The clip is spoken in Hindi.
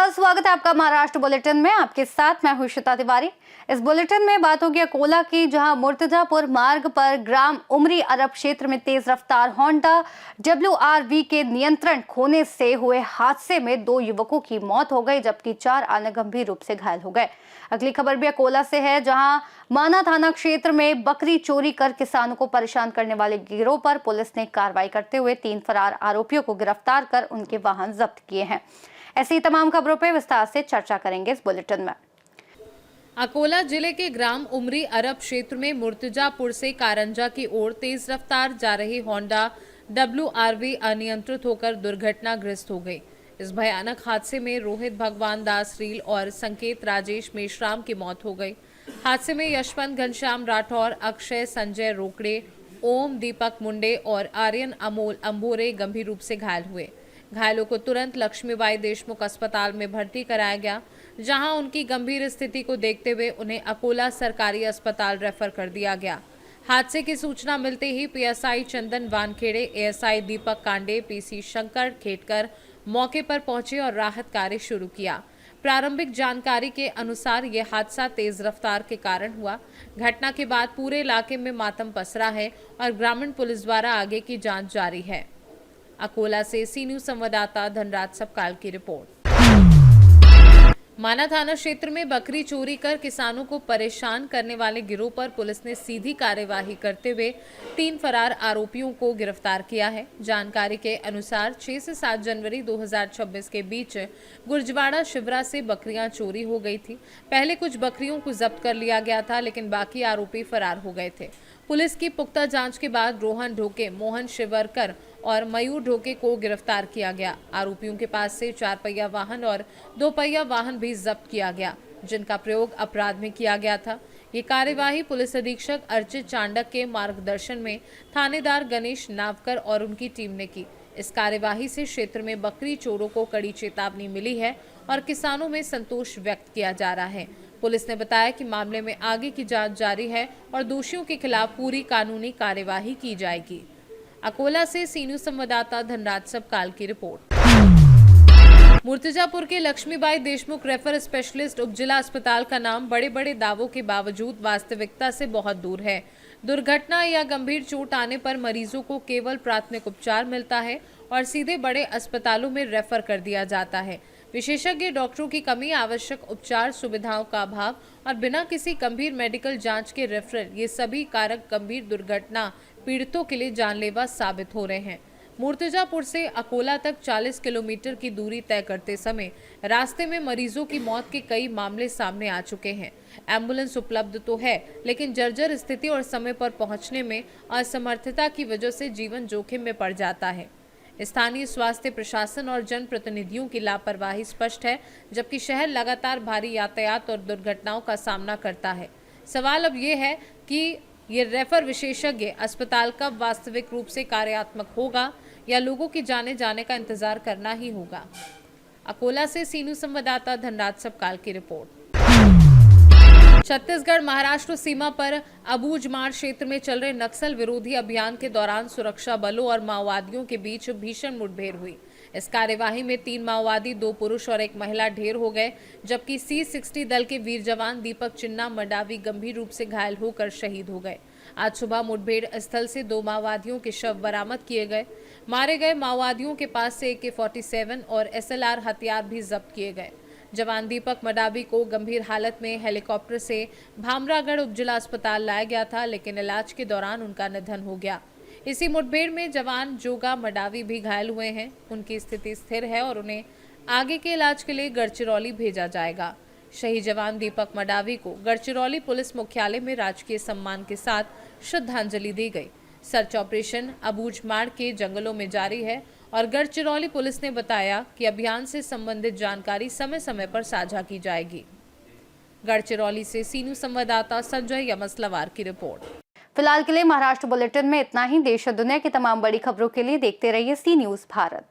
नमस्कार, स्वागत है आपका महाराष्ट्र बुलेटिन में। आपके साथ मैं हूं श्वेता तिवारी। इस बुलेटिन में बात होगी अकोला की, जहां मुर्तजापुर मार्ग पर ग्राम उमरी अरब क्षेत्र में तेज रफ्तार होंडा WRV के नियंत्रण खोने से हुए हादसे में 2 युवकों की मौत हो गई, जबकि 4 अन्य गंभीर रूप से घायल हो गए। अगली खबर भी अकोला से है, जहां माना थाना क्षेत्र में बकरी चोरी कर किसानों को परेशान करने वाले गिरोह पर पुलिस ने कार्रवाई करते हुए 3 फरार आरोपियों को गिरफ्तार कर उनके वाहन जब्त किए हैं। ऐसी तमाम खबरों पर विस्तार से चर्चा करेंगे इस बुलेटिन में। अकोला जिले के ग्राम उमरी अरब क्षेत्र में मुर्तजापुर से कारंजा की ओर तेज रफ्तार जा रही होंडा WRV अनियंत्रित होकर दुर्घटनाग्रस्त हो गई। इस भयानक हादसे में रोहित भगवान दास रील और संकेत राजेश मेश्राम की मौत हो गई। हादसे में यशवंत घनश्याम राठौर, अक्षय संजय रोकड़े, ओम दीपक मुंडे और आर्यन अमोल अंबोरे गंभीर रूप से घायल हुए। घायलों को तुरंत लक्ष्मीबाई देशमुख अस्पताल में भर्ती कराया गया, जहां उनकी गंभीर स्थिति को देखते हुए उन्हें अकोला सरकारी अस्पताल रेफर कर दिया गया। हादसे की सूचना मिलते ही PSI चंदन वानखेड़े, ASI दीपक कांडे, PC शंकर खेटकर मौके पर पहुंचे और राहत कार्य शुरू किया। प्रारंभिक जानकारी के अनुसार यह हादसा तेज रफ्तार के कारण हुआ। घटना के बाद पूरे इलाके में मातम पसरा है और ग्रामीण पुलिस द्वारा आगे की जांच जारी है। अकोला से सी न्यूज संवाददाता धनराज सबकाल की रिपोर्ट। माना थाना क्षेत्र में बकरी चोरी कर किसानों को परेशान करने वाले गिरोह पर पुलिस ने सीधी कार्यवाही करते हुए 3 फरार आरोपियों को गिरफ्तार किया है। जानकारी के अनुसार 6 से 7 जनवरी 2026 के बीच गुर्जवाड़ा शिवरा से बकरियां चोरी हो गई थी। पहले कुछ बकरियों को जब्त कर लिया गया था, लेकिन बाकी आरोपी फरार हो गए थे। पुलिस की पुख्ता जांच के बाद रोहन ढोके, मोहन शिवरकर और मयूर ढोके को गिरफ्तार किया गया। आरोपियों के पास से 4 पहिया वाहन और 2 पहिया वाहन भी जब्त किया गया, जिनका प्रयोग अपराध में किया गया था। ये कार्यवाही पुलिस अधीक्षक अर्चित चांडक के मार्गदर्शन में थानेदार गणेश नावकर और उनकी टीम ने की। इस कार्यवाही से क्षेत्र में बकरी चोरों को कड़ी चेतावनी मिली है और किसानों में संतोष व्यक्त किया जा रहा है। पुलिस ने बताया कि मामले में आगे की जांच जारी है और दोषियों के खिलाफ पूरी कानूनी कार्यवाही की जाएगी। अकोला से सी न्यूज संवाददाता धनराज सबकाल की रिपोर्ट। मुर्तजापुर के लक्ष्मीबाई देशमुख रेफर स्पेशलिस्ट उपजिला अस्पताल का नाम बड़े बड़े दावों के बावजूद वास्तविकता से बहुत दूर है। दुर्घटना या गंभीर चोट आने पर मरीजों को केवल प्राथमिक उपचार मिलता है और सीधे बड़े अस्पतालों में रेफर कर दिया जाता है। विशेषज्ञ डॉक्टरों की कमी, आवश्यक उपचार सुविधाओं का अभाव और बिना किसी गंभीर मेडिकल जांच के रेफरल, ये सभी कारक गंभीर दुर्घटना पीड़ितों के लिए जानलेवा साबित हो रहे हैं। मुर्तजापुर से अकोला तक 40 किलोमीटर की दूरी तय करते समय रास्ते में मरीजों की मौत के कई मामले सामने आ चुके हैं। एम्बुलेंस उपलब्ध तो है, लेकिन जर्जर स्थिति और समय पर पहुंचने में असमर्थता की वजह से जीवन जोखिम में पड़ जाता है। स्थानीय स्वास्थ्य प्रशासन और जनप्रतिनिधियों की लापरवाही स्पष्ट है, जबकि शहर लगातार भारी यातायात और दुर्घटनाओं का सामना करता है। सवाल अब ये है कि ये रेफर विशेषज्ञ अस्पताल कब वास्तविक रूप से कार्यात्मक होगा या लोगों की जाने का इंतजार करना ही होगा। अकोला से सी न्यूज संवाददाता धनराज सबकाल की रिपोर्ट। छत्तीसगढ़ महाराष्ट्र सीमा पर अबूझमाड़ क्षेत्र में चल रहे नक्सल विरोधी अभियान के दौरान सुरक्षा बलों और माओवादियों के बीच भीषण मुठभेड़ हुई। इस कार्यवाही में 3 माओवादी, 2 पुरुष और 1 महिला ढेर हो गए, जबकि C60 दल के वीर जवान दीपक चिन्ना मडावी गंभीर रूप से घायल होकर शहीद हो गए। आज सुबह मुठभेड़ स्थल से 2 माओवादियों के शव बरामद किए गए। मारे गए माओवादियों के पास से AK-47 और SLR हथियार भी जब्त किए गए। जवान दीपक मडावी को गंभीर हालत में हेलीकॉप्टर से भामरागढ़ उपजिला अस्पताल लाया गया था, लेकिन इलाज के दौरान उनका निधन हो गया। इसी मुठभेड़ में जवान जोगा मडावी भी घायल हुए हैं। उनकी स्थिति स्थिर है और उन्हें आगे के इलाज के लिए गढ़चिरौली भेजा जाएगा। शहीद जवान दीपक मडावी को गढ़चिरौली पुलिस मुख्यालय में राजकीय सम्मान के साथ श्रद्धांजलि दी गई। सर्च ऑपरेशन अबूझमाड़ के जंगलों में जारी है और गढ़चिरौली पुलिस ने बताया कि अभियान से संबंधित जानकारी समय समय पर साझा की जाएगी। गढ़चिरौली से सी न्यूज संवाददाता संजय यमसलवार की रिपोर्ट। फिलहाल के लिए महाराष्ट्र बुलेटिन में इतना ही। देश और दुनिया की तमाम बड़ी खबरों के लिए देखते रहिए सी न्यूज भारत।